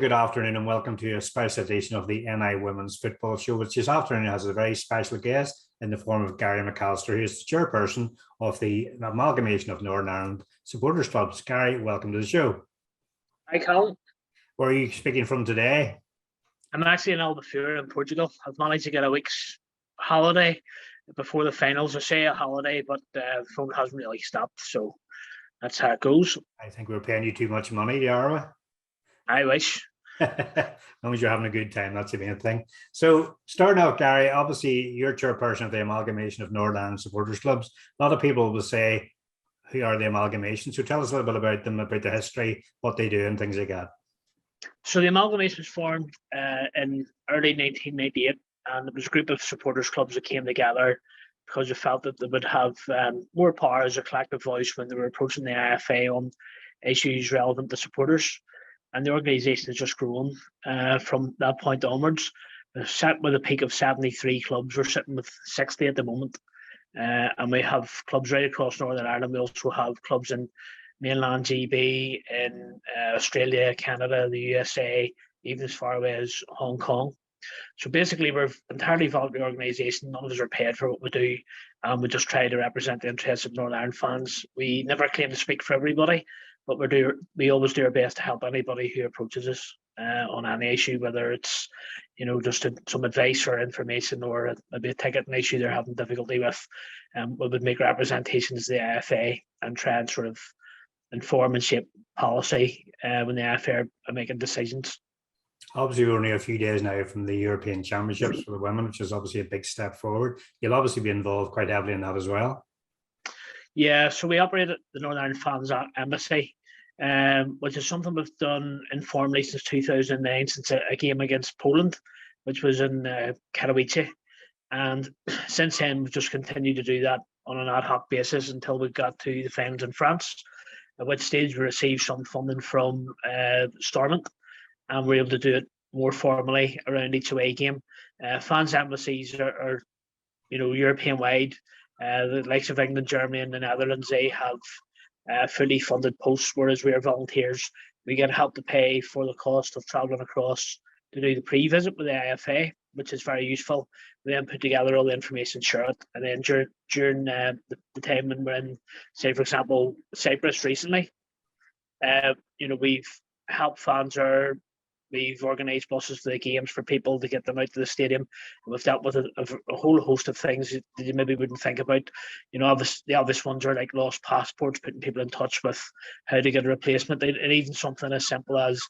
good afternoon and welcome to a special edition of the NI Women's Football Show, which this afternoon has a very special guest in the form of Gary McAllister, who is the chairperson of the Amalgamation of Northern Ireland Supporters Clubs. Gary, welcome to the show. Hi, Colin. Where are you speaking from today? I'm actually in Albufeira in Portugal. I've managed to get a week's holiday before the finals. I say a holiday, but the phone hasn't really stopped, so that's how it goes. I think we're paying you too much money, are we? I wish. As long as you're having a good time, that's the main thing. So, starting out, Gary, obviously you're chairperson of the Amalgamation of Northern Ireland Supporters Clubs. A lot of people will say, who are the Amalgamation? So tell us a little bit about them, about the history, what they do and things like that. So the Amalgamation was formed in early 1998, and it was a group of supporters clubs that came together because they felt that they would have more power as a collective voice when they were approaching the IFA on issues relevant to supporters. And the organisation has just grown from that point onwards. We're set with a peak of 73 clubs. We're sitting with 60 at the moment. And we have clubs right across Northern Ireland. We also have clubs in mainland GB, in Australia, Canada, the USA, even as far away as Hong Kong. So basically, we're entirely voluntary organisation. None of us are paid for what we do, and we just try to represent the interests of Northern Ireland fans. We never claim to speak for everybody, but we always do our best to help anybody who approaches us on any issue, whether it's just some advice or information, or maybe a ticketing issue they're having difficulty with. We would make representations to the IFA and try and sort of inform and shape policy when the IFA are making decisions. Obviously, we're only a few days now from the European Championships for the women, which is obviously a big step forward. You'll obviously be involved quite heavily in that as well. Yeah, so we operate at the Northern Ireland Fans Embassy, which is something we've done informally since 2009, since a game against Poland, which was in Katowice. And since then, we've just continued to do that on an ad hoc basis until we got to the finals in France, at which stage we received some funding from Stormont, and we're able to do it more formally around each away game. Fans embassies are European wide. The likes of England, Germany, and the Netherlands, they have fully funded posts, whereas we are volunteers. We get help to pay for the cost of travelling across to do the pre-visit with the IFA, which is very useful. We then put together all the information, share it, and then during the time when we're in, say for example, Cyprus recently, we've helped fans we've organised buses for the games for people to get them out to the stadium. And we've dealt with a whole host of things that you maybe wouldn't think about. The obvious ones are like lost passports, putting people in touch with how to get a replacement, and even something as simple as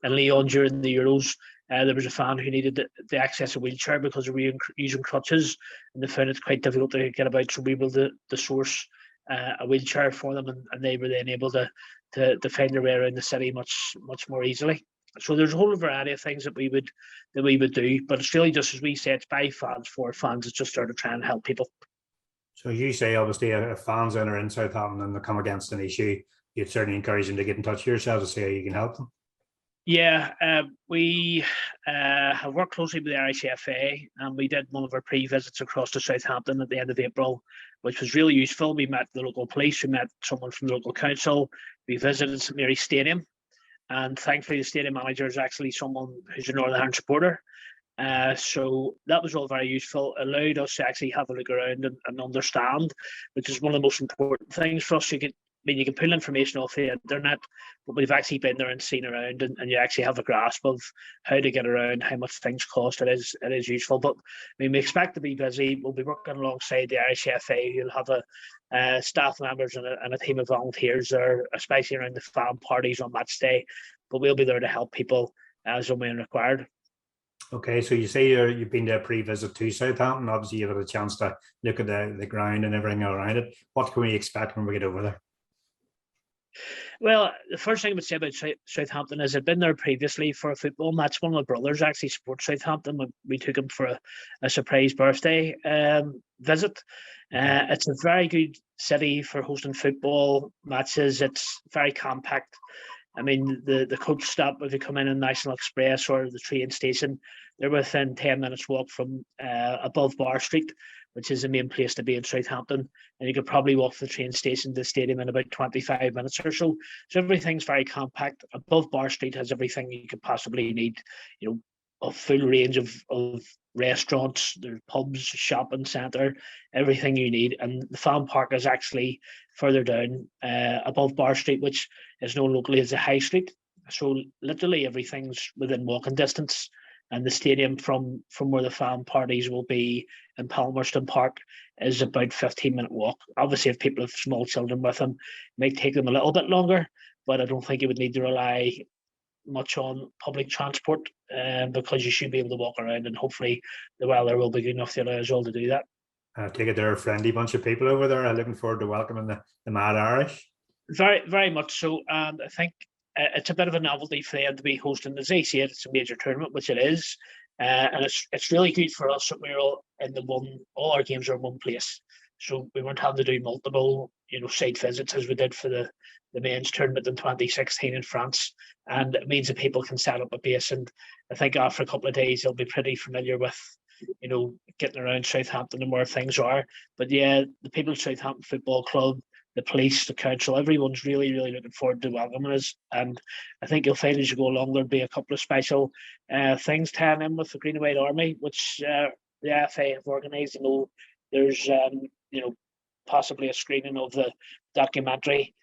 in Lyon during the Euros, there was a fan who needed to access a wheelchair because we were using crutches, and they found it quite difficult to get about. So we were able to source a wheelchair for them, and they were then able to find their way around the city much more easily. So there's a whole variety of things that we would do, but it's really just, as we say, it's by fans for fans. It's just there to try and help people. So you say, obviously, if fans are in Southampton and they come against an issue, you'd certainly encourage them to get in touch with yourselves to see how you can help them. Yeah, we have worked closely with the Irish FA, and we did one of our pre-visits across to Southampton at the end of April, which was really useful. We met the local police, we met someone from the local council, we visited St Mary's Stadium, and thankfully the stadium manager is actually someone who's a Northern Ireland supporter. So that was all very useful. It allowed us to actually have a look around and understand, which is one of the most important things for us. You can pull information off the internet, but we've actually been there and seen around, and you actually have a grasp of how to get around, how much things cost. It is useful. But we expect to be busy. We'll be working alongside the Irish FA, who'll have staff members and a team of volunteers there, especially around the fan parties on match day. But we'll be there to help people as and when required. Okay, so you say you've been to a pre-visit to Southampton. Obviously, you've had a chance to look at the ground and everything around it. What can we expect when we get over there? Well, the first thing I would say about Southampton is I'd been there previously for a football match. One of my brothers actually supports Southampton. We took him for a surprise birthday visit. It's a very good city for hosting football matches. It's very compact. I mean, the coach stop, if you come in National Express or the train station, they're within 10 minutes walk from above Bar Street, which is the main place to be in Southampton. And you could probably walk from the train station to the stadium in about 25 minutes or so. So everything's very compact. Above Bar Street has everything you could possibly need, you know, a full range of restaurants, there's pubs, shopping centre, everything you need. And the fan park is actually further down above Bar Street, which is known locally as the High Street. So literally everything's within walking distance. And the stadium from where the fan parties will be in Palmerston Park is about 15-minute walk. Obviously, if people have small children with them, it might take them a little bit longer, but I don't think you would need to rely much on public transport because you should be able to walk around, and hopefully the weather will be good enough to allow us all to do that. I take it they're a friendly bunch of people over there. I'm looking forward to welcoming the Mad Irish. Very, very much so. And I think it's a bit of a novelty for them to be hosting, as they say, it's a major tournament, which it is. And it's really good for us that we're all in all our games are in one place. So we weren't having to do multiple, site visits as we did for the men's tournament in 2016 in France. And it means that people can set up a base. And I think after a couple of days, they'll be pretty familiar with, getting around Southampton and where things are. But yeah, the people at Southampton Football Club, the police, the council, everyone's really, really looking forward to welcoming us. And I think you'll find as you go along, there'll be a couple of special things tying in with the Green and White Army, which the FA have organised. There's, possibly a screening of the documentary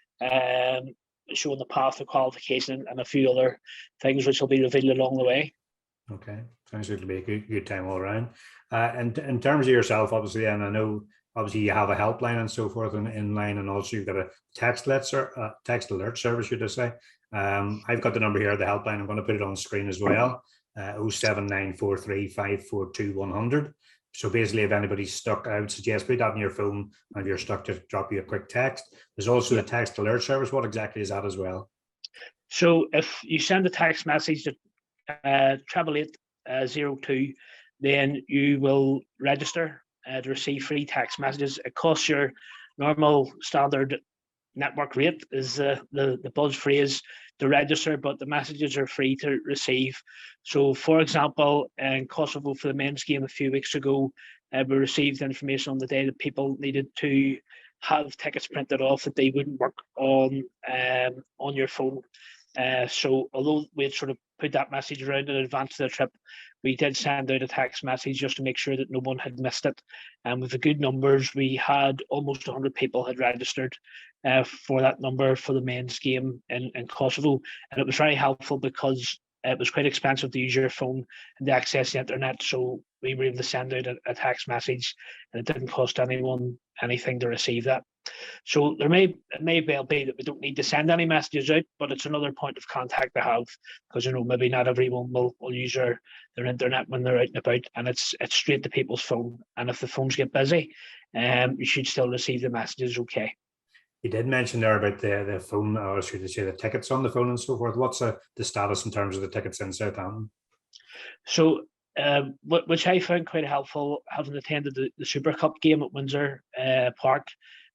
showing the path to qualification and a few other things which will be revealed along the way. Okay, sounds like it'll be a good time all around. And in terms of yourself, obviously, and I know obviously you have a helpline and so forth in line, and also you've got a text alert service, should I say. I've got the number here, the helpline. I'm going to put it on screen as well, 07943542100. So basically, if anybody's stuck, I would suggest put that on your phone, and if you're stuck, just drop you a quick text. There's also the text alert service. What exactly is that as well? So if you send a text message to 88802, then you will register to receive free text messages. It costs your normal standard network rate, is the buzz phrase, to register, but the messages are free to receive. So, for example, in Kosovo for the men's game a few weeks ago, we received information on the day that people needed to have tickets printed off that they wouldn't work on your phone. So although we had sort of put that message around in advance of the trip, we did send out a text message just to make sure that no one had missed it. And with the good numbers, we had almost 100 people had registered for that number for the men's game in Kosovo. And it was very helpful because it was quite expensive to use your phone and to access the internet. So we were able to send out a text message, and it didn't cost anyone anything to receive that. So it may well be that we don't need to send any messages out, but it's another point of contact to have, because maybe not everyone will use their internet when they're out and about, and it's straight to people's phone. And if the phones get busy, you should still receive the messages okay. You did mention there about the phone, or should I say the tickets on the phone and so forth. What's the status in terms of the tickets in Southampton? So, which I found quite helpful, having attended the Super Cup game at Windsor Park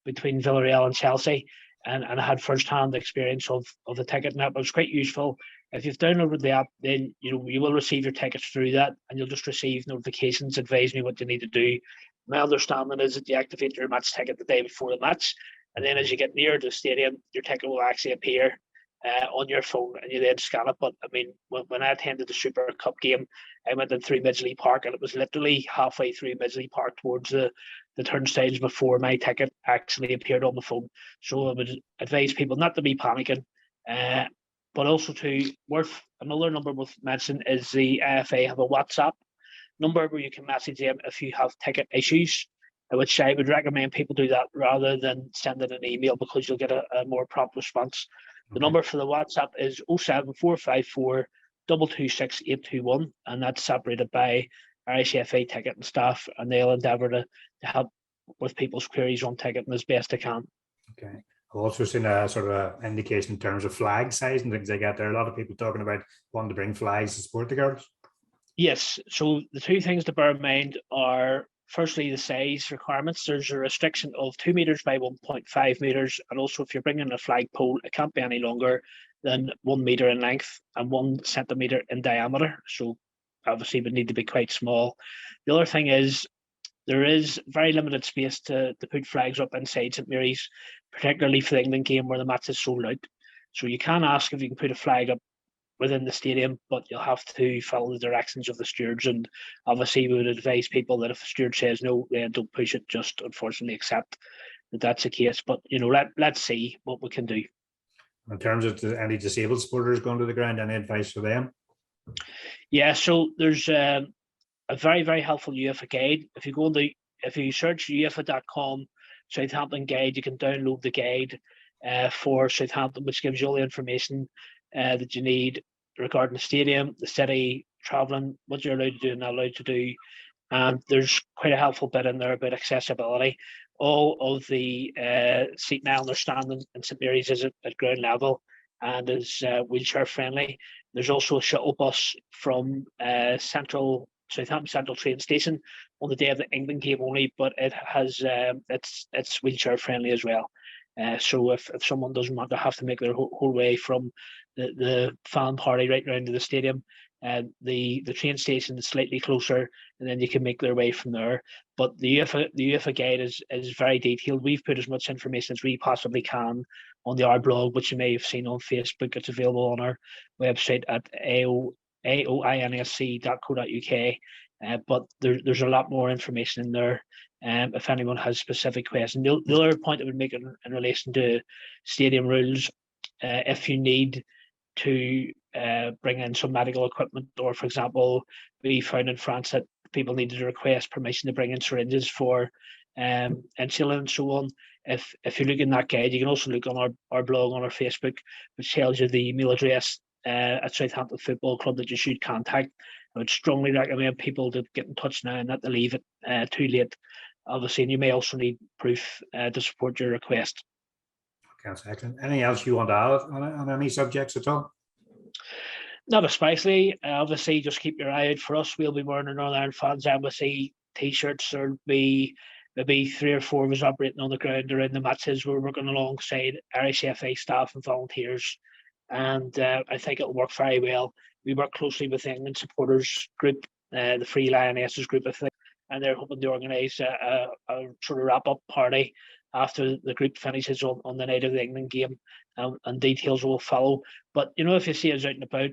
between Villarreal and Chelsea, and I had first-hand experience of the ticket, and that was quite useful. If you've downloaded the app, then you will receive your tickets through that, and you'll just receive notifications advising you what you need to do. My understanding is that you activate your match ticket the day before the match, and then as you get near the stadium, your ticket will actually appear on your phone, and you then scan it. But I mean, when I attended the Super Cup game, I went in through Midgley Park, and it was literally halfway through Midgley Park towards the turnstiles before my ticket actually appeared on the phone. So I would advise people not to be panicking, but also another number worth mentioning is the AFA have a WhatsApp number where you can message them if you have ticket issues, which I would recommend people do that rather than sending an email, because you'll get a more prompt response. The number for the WhatsApp is 07454 226 821, and that's separated by Irish FA ticket and staff, and they'll endeavour to help with people's queries on ticketing as best they can. Okay. I've also seen a sort of indication in terms of flag size and things like that. There are a lot of people talking about wanting to bring flags to support the girls. Yes. So the two things to bear in mind are, firstly, the size requirements. There's a restriction of 2 metres by 1.5 metres, and also if you're bringing a flagpole, it can't be any longer than 1 metre in length and 1 centimetre in diameter. So obviously it would need to be quite small. The other thing is, there is very limited space to put flags up inside St Mary's, particularly for the England game where the match is sold out. So you can ask if you can put a flag up within the stadium, but you'll have to follow the directions of the stewards. And obviously, we would advise people that if the steward says no, then don't push it. Just unfortunately accept that that's the case. But let's see what we can do. In terms of any disabled supporters going to the ground, any advice for them? Yeah, so there's a very, very helpful UEFA guide. If you search UEFA.com Southampton guide, you can download the guide for Southampton, which gives you all the information that you need regarding the stadium, the city, travelling, what you're allowed to do and not allowed to do. And there's quite a helpful bit in there about accessibility. All of the seating and understanding in St Mary's is at ground level and is wheelchair friendly. There's also a shuttle bus from Southampton Central train station on the day of the England game only, but it has it's wheelchair friendly as well. So if someone doesn't want to have to make their whole way from the fan party right round to the stadium, the train station is slightly closer, and then you can make their way from there. But the UEFA guide is very detailed. We've put as much information as we possibly can on our blog, which you may have seen on Facebook. It's available on our website at aoinsc.co.uk. But there's a lot more information in there. If anyone has specific questions. The other point I would make in relation to stadium rules, if you need to bring in some medical equipment, or for example, we found in France that people needed to request permission to bring in syringes for insulin and so on. If you look in that guide, you can also look on our blog on our Facebook, which tells you the email address at Southampton Football Club that you should contact. I would strongly recommend people to get in touch now and not to leave it too late. Obviously, and you may also need proof to support your request. Okay, that's excellent. Anything else you want to add on any subjects at all? Not especially. Obviously, just keep your eye out for us. We'll be wearing a Northern Ireland Fans Embassy t-shirts. There'll be maybe 3 or 4 of us operating on the ground around the matches. We're working alongside Irish FA staff and volunteers, and I think it'll work very well. We work closely with the England supporters group, the Free Lionesses group, I think, and they're hoping to organise a sort of wrap-up party after the group finishes on the night of the England game, and details will follow. But if you see us out and about,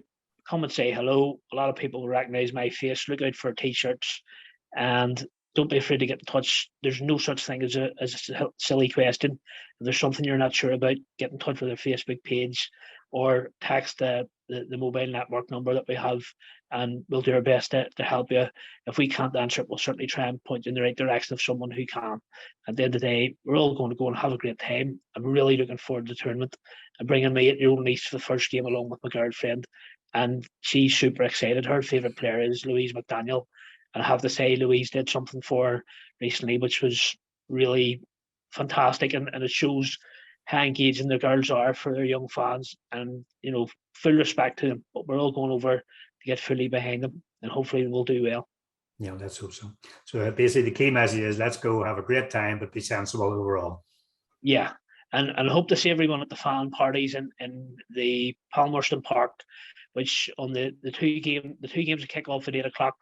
come and say hello. A lot of people will recognise my face. Look out for t-shirts, and don't be afraid to get in touch. There's no such thing as a silly question. If there's something you're not sure about, get in touch with our Facebook page or text the mobile network number that we have, and we'll do our best to help you. If we can't answer it, we'll certainly try and point you in the right direction of someone who can. At the end of the day, we're all going to go and have a great time. I'm really looking forward to the tournament. I'm bringing my 8-year-old niece for the first game along with my girlfriend, and she's super excited. Her favourite player is Louise McDaniel. And I have to say, Louise did something for her recently, which was really fantastic. And it shows how engaging the girls are for their young fans. And, full respect to them. But we're all going over to get fully behind them. And hopefully we'll do well. Yeah, let's hope so. So basically the key message is let's go have a great time, but be sensible overall. Yeah. And I hope to see everyone at the fan parties in the Palmerston Park, which on the two games that kick off at 8 o'clock.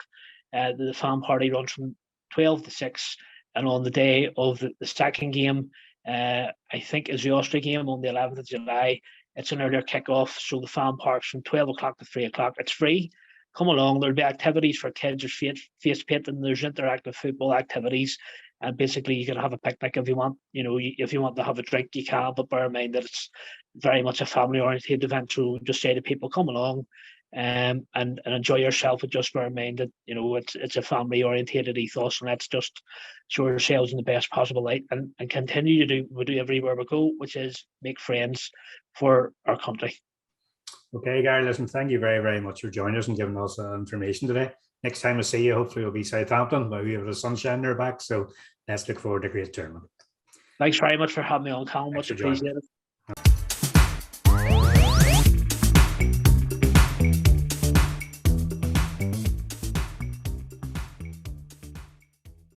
The fan party runs from 12 to 6, and on the day of the second game, I think is the Austria game on the 11th of July. It's an earlier kickoff, so the fan park's from 12 o'clock to 3 o'clock. It's free. Come along. There'll be activities for kids. There's face painting. There's interactive football activities, and basically you can have a picnic if you want. If you want to have a drink, you can. But bear in mind that it's very much a family-oriented event. So just say to people, come along. And enjoy yourself, but just bear in mind that it's a family orientated ethos, and let's just show ourselves in the best possible light and continue to do what we do everywhere we go, which is make friends for our country. Okay, Gary, listen, thank you very, very much for joining us and giving us information today. Next time I see you, hopefully it'll be Southampton, but we have the sunshine there back, so let's look forward to a great tournament. Thanks very much for having me on, Colin. Much appreciated.